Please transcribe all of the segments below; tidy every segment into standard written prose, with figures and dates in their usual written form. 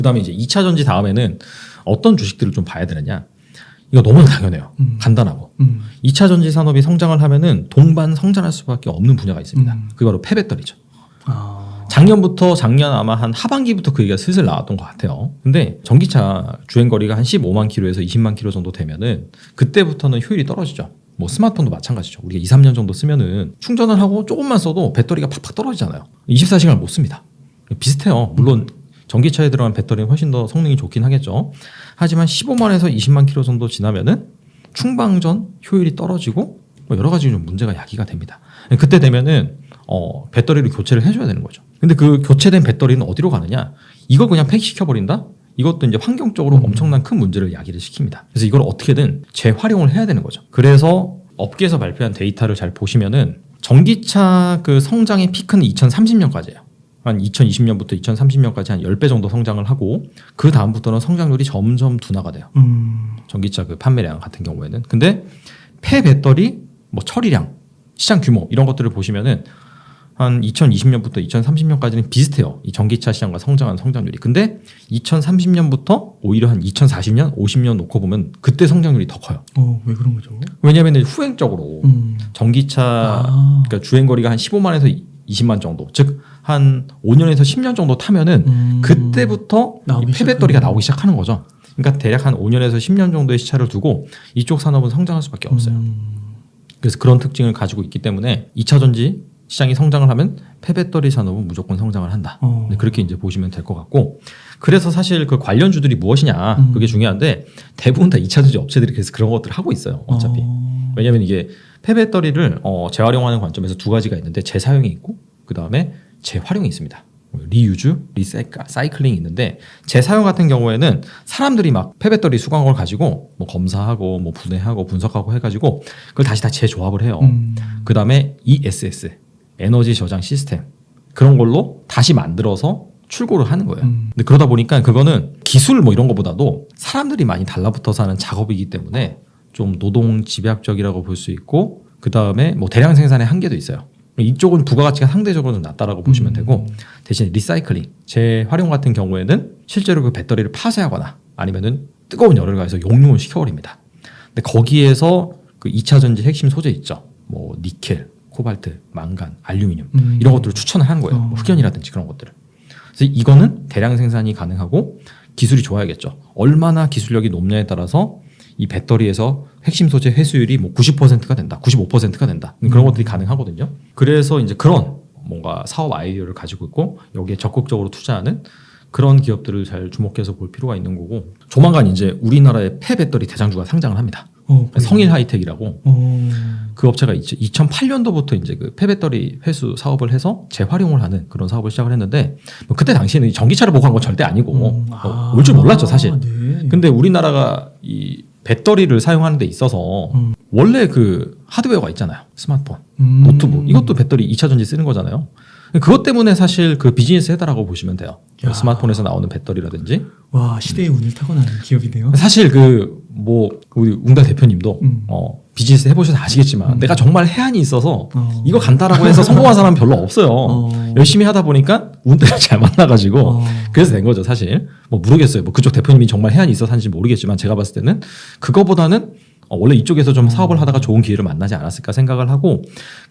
그다음에 이제 2차 전지 다음에는 어떤 주식들을 좀 봐야 되느냐. 이거 너무 당연해요. 간단하고. 2차 전지 산업이 성장을 하면은 동반 성장할 수밖에 없는 분야가 있습니다. 그게 바로 폐배터리죠. 작년부터 작년 아마 한 하반기부터 그 얘기가 슬슬 나왔던 것 같아요. 근데 전기차 주행거리가 한 15만 킬로에서 20만 킬로 정도 되면은 그때부터는 효율이 떨어지죠. 뭐 스마트폰도 마찬가지죠. 우리가 2, 3년 정도 쓰면은 충전을 하고 조금만 써도 배터리가 팍팍 떨어지잖아요. 24시간을 못 씁니다. 비슷해요. 물론 전기차에 들어간 배터리는 훨씬 더 성능이 좋긴 하겠죠. 하지만 15만에서 20만 킬로 정도 지나면은 충방전 효율이 떨어지고 뭐 여러 가지 좀 문제가 야기가 됩니다. 그때 되면은 배터리를 교체를 해줘야 되는 거죠. 근데 그 교체된 배터리는 어디로 가느냐? 이걸 그냥 폐기시켜버린다? 이것도 이제 환경적으로 엄청난 큰 문제를 야기를 시킵니다. 그래서 이걸 어떻게든 재활용을 해야 되는 거죠. 그래서 업계에서 발표한 데이터를 잘 보시면은 전기차 그 성장의 피크는 2030년까지예요. 한 2020년부터 2030년까지 한 10배 정도 성장을 하고 그 다음부터는 성장률이 점점 둔화가 돼요. 전기차 그 판매량 같은 경우에는. 근데 폐배터리, 뭐 처리량, 시장 규모 이런 것들을 보시면은 한 2020년부터 2030년까지는 비슷해요. 이 전기차 시장과 성장한 성장률이. 근데 2030년부터 오히려 한 2040년, 50년 놓고 보면 그때 성장률이 더 커요. 왜 그런 거죠? 왜냐하면 후행적으로 전기차 그러니까 주행거리가 한 15만에서 20만 정도, 즉 한 5년에서 10년 정도 타면은 그때부터 이 폐배터리가 나오기 시작하는 거죠. 그러니까 대략 한 5년에서 10년 정도의 시차를 두고 이쪽 산업은 성장할 수밖에 없어요. 그래서 그런 특징을 가지고 있기 때문에 2차 전지 시장이 성장을 하면 폐배터리 산업은 무조건 성장을 한다. 그렇게 이제 보시면 될 것 같고, 그래서 사실 그 관련주들이 무엇이냐 그게 중요한데 대부분 다 2차 전지 업체들이 그래서 그런 것들을 하고 있어요. 어차피. 왜냐하면 이게 폐배터리를 재활용하는 관점에서 두 가지가 있는데 재사용이 있고 그 다음에 재활용이 있습니다. 리유즈, 리사이클링이 있는데 재사용 같은 경우에는 사람들이 막 폐배터리 수거한 걸 가지고 뭐 검사하고 뭐 분해하고 분석하고 해가지고 그걸 다시 다 재조합을 해요. 그 다음에 ESS, 에너지 저장 시스템 그런 걸로 다시 만들어서 출고를 하는 거예요. 근데 그러다 보니까 그거는 기술 뭐 이런 것보다도 사람들이 많이 달라붙어서 하는 작업이기 때문에 좀 노동 집약적이라고 볼 수 있고 그 다음에 뭐 대량 생산의 한계도 있어요. 이쪽은 부가가치가 상대적으로 좀 낮다라고 보시면 되고 대신 리사이클링, 재활용 같은 경우에는 실제로 그 배터리를 파쇄하거나 아니면은 뜨거운 열을 가해서 용융을 시켜버립니다. 근데 거기에서 그 2차 전지 핵심 소재 있죠. 뭐 니켈, 코발트, 망간, 알루미늄 이런 것들을 추천을 하는 거예요. 뭐 흑연이라든지 그런 것들을. 그래서 이거는 대량 생산이 가능하고 기술이 좋아야겠죠. 얼마나 기술력이 높냐에 따라서 이 배터리에서 핵심 소재 회수율이 뭐 90%가 된다, 95%가 된다. 그런 것들이 가능하거든요. 그래서 이제 그런 뭔가 사업 아이디어를 가지고 있고 여기에 적극적으로 투자하는 그런 기업들을 잘 주목해서 볼 필요가 있는 거고, 조만간 이제 우리나라의 폐배터리 대장주가 상장을 합니다. 성일 하이텍이라고 그 업체가 2008년도부터 이제 그 폐배터리 회수 사업을 해서 재활용을 하는 그런 사업을 시작을 했는데 뭐 그때 당시에는 이 전기차를 보고 한 건 절대 아니고 올 줄 몰랐죠 사실. 네. 근데 우리나라가 이 배터리를 사용하는 데 있어서 원래 그 하드웨어가 있잖아요. 스마트폰, 노트북 이것도 배터리 2차 전지 쓰는 거잖아요. 그것 때문에 사실 그 비즈니스 헤더라고 보시면 돼요. 스마트폰에서 나오는 배터리라든지. 와, 시대의 운을 타고나는 기업이네요. 사실 그 뭐 우리 웅달 대표님도 비즈니스 해보셔서 아시겠지만 내가 정말 해안이 있어서 이거 간다라고 해서 성공한 사람은 별로 없어요. 열심히 하다 보니까 운대가 잘 만나가지고 그래서 된 거죠 사실. 뭐 모르겠어요. 뭐 그쪽 대표님이 정말 해안이 있어서 하는지 모르겠지만 제가 봤을 때는 그거보다는 원래 이쪽에서 좀 사업을 하다가 좋은 기회를 만나지 않았을까 생각을 하고,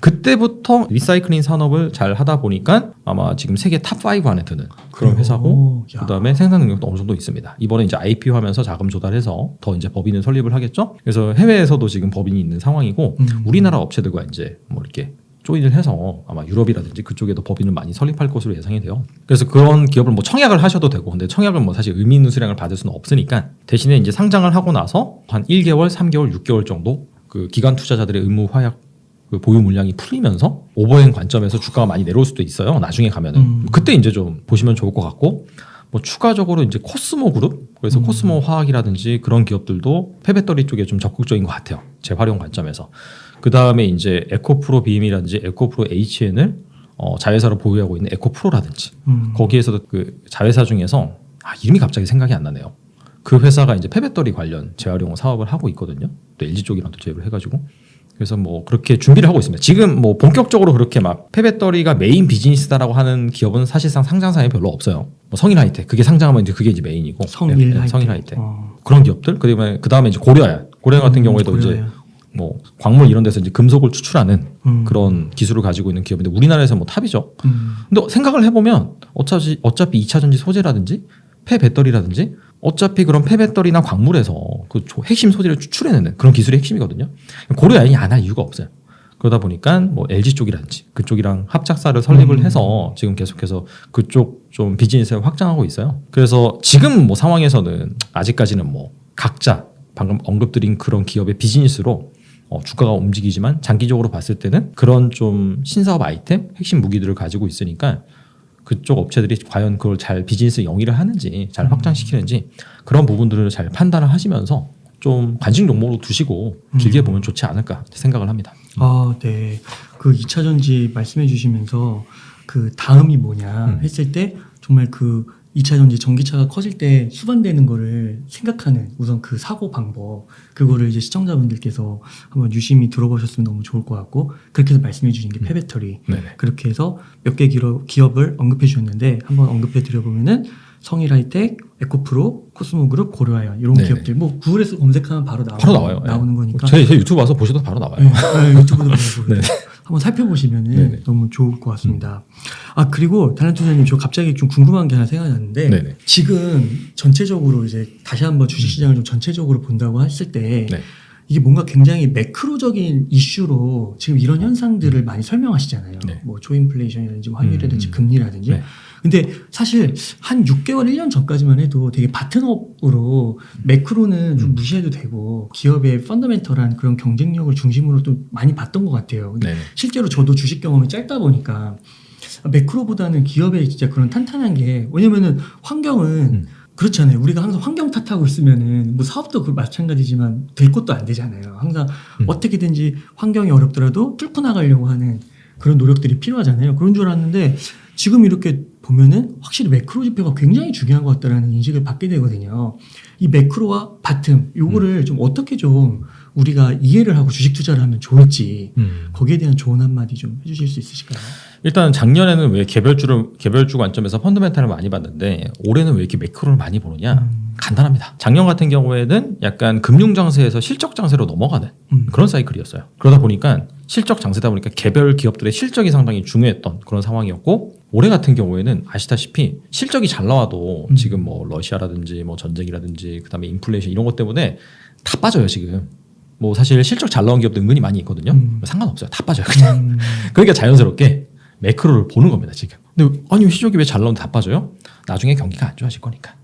그때부터 리사이클링 산업을 잘 하다 보니까 아마 지금 세계 탑5 안에 드는 그런 회사고, 그 다음에 생산 능력도 어느 정도 있습니다. 이번에 이제 IPO 하면서 자금 조달해서 더 이제 법인을 설립을 하겠죠. 그래서 해외에서도 지금 법인이 있는 상황이고, 우리나라 업체들과 이제 뭐 이렇게 조인을 해서 아마 유럽이라든지 그쪽에도 법인을 많이 설립할 것으로 예상이 돼요. 그래서 그런 기업을 뭐 청약을 하셔도 되고, 근데 청약은 뭐 사실 의미 있는 수량을 받을 수는 없으니까 대신에 이제 상장을 하고 나서 한 1개월, 3개월, 6개월 정도 그 기관 투자자들의 의무 화약 그 보유 물량이 풀리면서 오버행 관점에서 주가가 많이 내려올 수도 있어요. 나중에 가면은 그때 이제 좀 보시면 좋을 것 같고, 뭐 추가적으로 이제 코스모 그룹, 그래서 코스모 화학이라든지 그런 기업들도 폐배터리 쪽에 좀 적극적인 것 같아요. 재활용 관점에서. 그 다음에 이제 에코프로 BM이라든지 에코프로 HN을 자회사로 보유하고 있는 에코프로라든지 거기에서도 그 자회사 중에서 이름이 갑자기 생각이 안 나네요. 그 회사가 이제 폐배터리 관련 재활용 사업을 하고 있거든요. 또 LG 쪽이랑 또 제휴를 해가지고. 그래서 뭐 그렇게 준비를 하고 있습니다. 지금 뭐 본격적으로 그렇게 막 폐배터리가 메인 비즈니스다라고 하는 기업은 사실상 상장사에 별로 없어요. 뭐 성일하이텍 그게 상장하면 이제 그게 이제 메인이고 성일하이텍 그런 기업들 그 다음에 이제 고려야 같은 경우에도 이제 뭐 광물 이런 데서 이제 금속을 추출하는 그런 기술을 가지고 있는 기업인데 우리나라에서 뭐 탑이죠. 근데 생각을 해보면 어차피 2차 전지 소재라든지 폐배터리라든지 어차피 그런 폐배터리나 광물에서 그 핵심 소재를 추출해내는 그런 기술이 핵심이거든요. 고려아연이 안 할 이유가 없어요. 그러다 보니까 뭐 LG 쪽이라든지 그쪽이랑 합작사를 설립을 해서 지금 계속해서 그쪽 좀 비즈니스를 확장하고 있어요. 그래서 지금 뭐 상황에서는 아직까지는 뭐 각자 방금 언급드린 그런 기업의 비즈니스로 주가가 움직이지만 장기적으로 봤을 때는 그런 좀 신사업 아이템, 핵심 무기들을 가지고 있으니까 그쪽 업체들이 과연 그걸 잘 비즈니스 영위를 하는지 잘 확장시키는지 그런 부분들을 잘 판단을 하시면서 좀 관심 종목으로 두시고 길게 보면 좋지 않을까 생각을 합니다. 아, 네. 그 2차 전지 말씀해 주시면서 그 다음이 뭐냐 했을 때 정말 그 2차 전지 전기차가 커질 때 수반되는 거를 생각하는 우선 그 사고 방법 그거를 이제 시청자분들께서 한번 유심히 들어보셨으면 너무 좋을 것 같고 그렇게 해서 말씀해 주신 게 폐배터리 그렇게 해서 몇 개 기업을 언급해 주셨는데 한번 언급해 드려보면은 성일하이텍, 에코프로, 코스모그룹, 고려아연 이런 기업들 뭐 구글에서 검색하면 바로 나와요. 나오는 거니까 제 유튜브 와서 보셔도 바로 나와요. 유튜브도 보고 한번 살펴보시면은 너무 좋을 것 같습니다. 아 그리고 달란투자님 저 갑자기 좀 궁금한 게 하나 생각났는데 지금 전체적으로 이제 다시 한번 주식시장을 좀 전체적으로 본다고 했을 때 이게 뭔가 굉장히 매크로적인 이슈로 지금 이런 현상들을 많이 설명하시잖아요. 뭐 초인플레이션이라든지 환율이라든지 금리라든지. 근데 사실 한 6개월, 1년 전까지만 해도 되게 바튼업으로 매크로는 좀 무시해도 되고 기업의 펀더멘털한 그런 경쟁력을 중심으로 또 많이 봤던 것 같아요. 근데 실제로 저도 주식 경험이 짧다 보니까 매크로보다는 기업의 진짜 그런 탄탄한 게 왜냐면은 환경은 그렇잖아요. 우리가 항상 환경 탓하고 있으면은 뭐 사업도 그 마찬가지지만 될 것도 안 되잖아요. 항상 어떻게든지 환경이 어렵더라도 뚫고 나가려고 하는 그런 노력들이 필요하잖아요. 그런 줄 알았는데 지금 이렇게 보면은 확실히 매크로 지표가 굉장히 중요한 것 같다라는 인식을 받게 되거든요. 이 매크로와 바텀 요거를 좀 어떻게 좀 우리가 이해를 하고 주식 투자를 하면 좋을지 거기에 대한 조언 한마디 좀 해주실 수 있으실까요? 일단 작년에는 왜 개별주 관점에서 펀더멘탈을 많이 봤는데 올해는 왜 이렇게 매크로를 많이 보느냐? 간단합니다. 작년 같은 경우에는 약간 금융 장세에서 실적 장세로 넘어가는 그런 사이클이었어요. 그러다 보니까 실적 장세다 보니까 개별 기업들의 실적이 상당히 중요했던 그런 상황이었고 올해 같은 경우에는 아시다시피 실적이 잘 나와도 지금 뭐 러시아라든지 뭐 전쟁이라든지 그다음에 인플레이션 이런 것 때문에 다 빠져요 지금. 뭐 사실 실적 잘 나온 기업도 은근히 많이 있거든요. 상관없어요. 다 빠져요 그냥. 그러니까 자연스럽게 매크로를 보는 겁니다 지금. 근데 아니 실적이 왜 잘 나오는데 다 빠져요? 나중에 경기가 안 좋아질 거니까.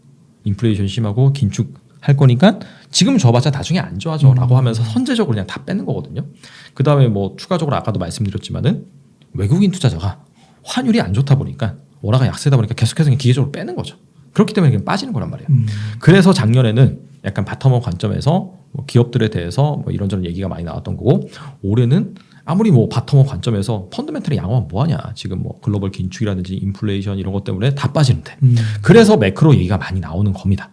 인플레이션 심하고 긴축할 거니까 지금 줘봤자 나중에 안 좋아져 라고 하면서 선제적으로 그냥 다 빼는 거거든요. 그 다음에 뭐 추가적으로 아까도 말씀드렸지만은 외국인 투자자가 환율이 안 좋다 보니까 원화가 약세다 보니까 계속해서 그냥 기계적으로 빼는 거죠. 그렇기 때문에 그냥 빠지는 거란 말이에요. 그래서 작년에는 약간 바텀업 관점에서 뭐 기업들에 대해서 뭐 이런저런 얘기가 많이 나왔던 거고 올해는 아무리 뭐 바텀업 관점에서 펀더멘털이 양호하면 뭐하냐 지금 뭐 글로벌 긴축이라든지 인플레이션 이런 것 때문에 다 빠지는데 그래서 매크로 얘기가 많이 나오는 겁니다.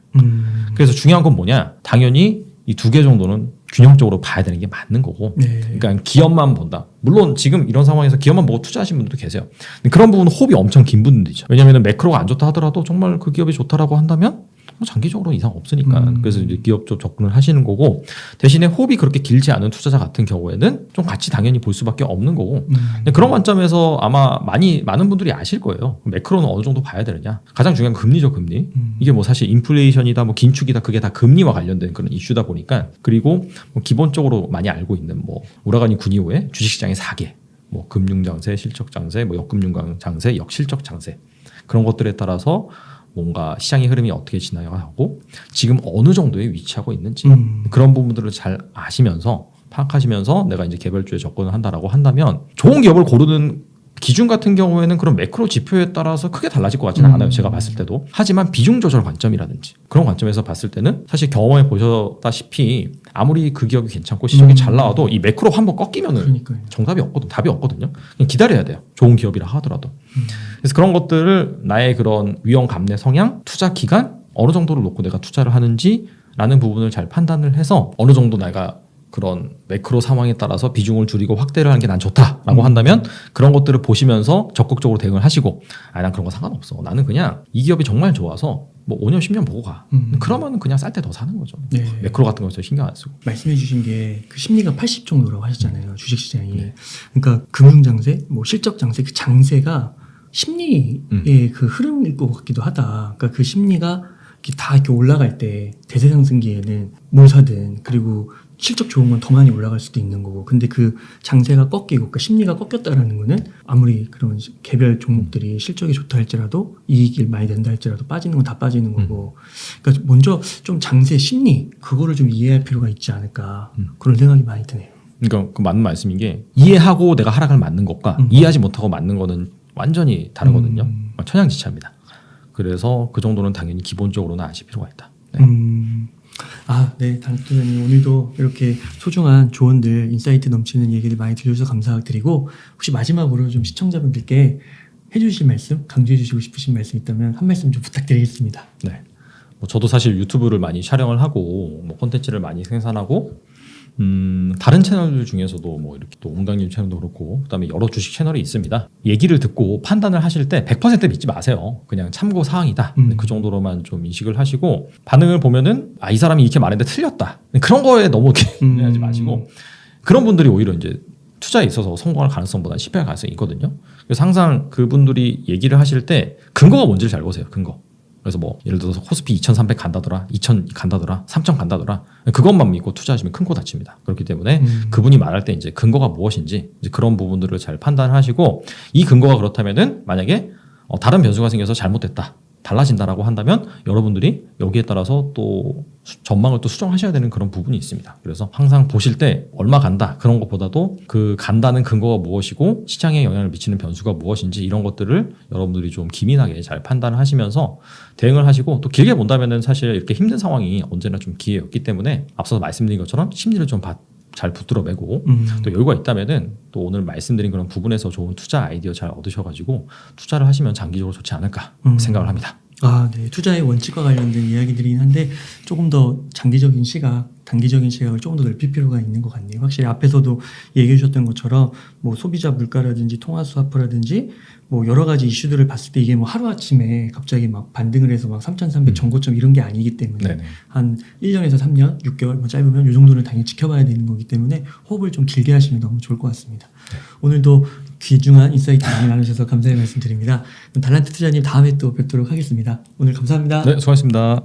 그래서 중요한 건 뭐냐 당연히 이 두 개 정도는 균형적으로 봐야 되는 게 맞는 거고 그러니까 기업만 본다. 물론 지금 이런 상황에서 기업만 보고 투자하시는 분들도 계세요. 그런 부분은 호흡이 엄청 긴 분들이죠. 왜냐하면 매크로가 안 좋다 하더라도 정말 그 기업이 좋다라고 한다면 장기적으로 이상 없으니까 그래서 이제 기업 쪽 접근을 하시는 거고 대신에 호흡이 그렇게 길지 않은 투자자 같은 경우에는 좀 같이 당연히 볼 수밖에 없는 거고 그런 관점에서 아마 많은 분들이 아실 거예요. 매크로는 어느 정도 봐야 되느냐 가장 중요한 금리죠. 금리 이게 뭐 사실 인플레이션이다 뭐 긴축이다 그게 다 금리와 관련된 그런 이슈다 보니까 그리고 뭐 기본적으로 많이 알고 있는 뭐 우라카이 쿠니오의 주식시장의 4개 뭐 금융장세, 실적장세, 뭐 역금융장세, 역실적장세 그런 것들에 따라서 뭔가 시장의 흐름이 어떻게 지나가고 지금 어느 정도에 위치하고 있는지 그런 부분들을 잘 아시면서 파악하시면서 내가 이제 개별주에 접근을 한다라고 한다면 좋은 기업을 고르는 기준 같은 경우에는 그런 매크로 지표에 따라서 크게 달라질 것 같지는 않아요. 제가 봤을 때도. 하지만 비중 조절 관점이라든지 그런 관점에서 봤을 때는 사실 경험해 보셨다시피 아무리 그 기업이 괜찮고 시장이 잘 나와도 이 매크로 한번 꺾이면은 정답이 없거든. 답이 없거든요. 그냥 기다려야 돼요. 좋은 기업이라 하더라도. 그래서 그런 것들을 나의 그런 위험 감내 성향, 투자 기간 어느 정도를 놓고 내가 투자를 하는지라는 부분을 잘 판단을 해서 어느 정도 내가 그런 매크로 상황에 따라서 비중을 줄이고 확대를 하는 게 난 좋다라고 한다면 그런 것들을 보시면서 적극적으로 대응을 하시고 난 그런 거 상관없어. 나는 그냥 이 기업이 정말 좋아서 뭐 5년 10년 보고 가. 그러면 그냥 쌀 때 더 사는 거죠. 네. 매크로 같은 거 신경 안 쓰고. 말씀해 주신 게 그 심리가 80 정도라고 하셨잖아요. 주식시장이. 네. 그러니까 금융장세, 뭐 실적장세, 그 장세가 심리의 그 흐름일 것 같기도 하다. 그러니까 그 심리가 다 이렇게 올라갈 때 대세상승기에는 뭘 사든 그리고 실적 좋은 건 더 많이 올라갈 수도 있는 거고 근데 그 장세가 꺾이고 그러니까 심리가 꺾였다라는 거는 아무리 그런 개별 종목들이 실적이 좋다 할지라도 이익이 많이 된다 할지라도 빠지는 건 다 빠지는 거고 그러니까 먼저 좀 장세 심리 그거를 좀 이해할 필요가 있지 않을까 그런 생각이 많이 드네요. 그러니까 그 맞는 말씀인 게 이해하고 내가 하락을 맞는 것과 이해하지 못하고 맞는 거는 완전히 다르거든요. 천양지차입니다. 그래서 그 정도는 당연히 기본적으로는 아실 필요가 있다. 네. 네, 단투자님 오늘도 이렇게 소중한 조언들, 인사이트 넘치는 얘기를 많이 들려주셔서 감사드리고 혹시 마지막으로 좀 시청자분들께 해주실 말씀, 강조해주시고 싶으신 말씀 있다면 한 말씀 좀 부탁드리겠습니다. 네, 뭐 저도 사실 유튜브를 많이 촬영을 하고 뭐 콘텐츠를 많이 생산하고 다른 채널들 중에서도 뭐 이렇게 또 옹당님 채널도 그렇고 그다음에 여러 주식 채널이 있습니다. 얘기를 듣고 판단을 하실 때 100% 믿지 마세요. 그냥 참고 사항이다. 그 정도로만 좀 인식을 하시고 반응을 보면은 이 사람이 이렇게 말했는데 틀렸다. 그런 거에 너무 하지 마시고 그런 분들이 오히려 이제 투자에 있어서 성공할 가능성보다 실패할 가능성이 있거든요. 그래서 항상 그분들이 얘기를 하실 때 근거가 뭔지를 잘 보세요. 근거. 그래서 뭐 예를 들어서 코스피 2300 간다더라 2000 간다더라 3000 간다더라 그것만 믿고 투자하시면 큰 코 다칩니다. 그렇기 때문에 그분이 말할 때 이제 근거가 무엇인지 이제 그런 부분들을 잘 판단하시고 이 근거가 그렇다면은 만약에 다른 변수가 생겨서 잘못됐다 달라진다라고 한다면 여러분들이 여기에 따라서 또 전망을 또 수정하셔야 되는 그런 부분이 있습니다. 그래서 항상 보실 때 얼마 간다 그런 것보다도 그 간다는 근거가 무엇이고 시장에 영향을 미치는 변수가 무엇인지 이런 것들을 여러분들이 좀 기민하게 잘 판단을 하시면서 대응을 하시고 또 길게 본다면은 사실 이렇게 힘든 상황이 언제나 좀 기회였기 때문에 앞서 말씀드린 것처럼 심리를 좀 잘 붙들어 매고 또 여유가 있다면은 또 오늘 말씀드린 그런 부분에서 좋은 투자 아이디어 잘 얻으셔가지고 투자를 하시면 장기적으로 좋지 않을까 생각을 합니다. 네. 투자의 원칙과 관련된 이야기들이긴 한데 조금 더 장기적인 시각, 단기적인 시각을 조금 더 넓힐 필요가 있는 것 같네요. 확실히 앞에서도 얘기해 주셨던 것처럼 뭐 소비자 물가라든지 통화 스와프라든지 뭐 여러 가지 이슈들을 봤을 때 이게 뭐 하루아침에 갑자기 막 반등을 해서 막 3,300 전고점 이런 게 아니기 때문에 네네. 한 1년에서 3년, 6개월 뭐 짧으면 이 정도는 당연히 지켜봐야 되는 거기 때문에 호흡을 좀 길게 하시면 너무 좋을 것 같습니다. 네. 오늘도 귀중한 인사이트 많이 나누셔서 감사의 말씀 드립니다. 달란트 투자님 다음에 또 뵙도록 하겠습니다. 오늘 감사합니다. 네, 수고하셨습니다.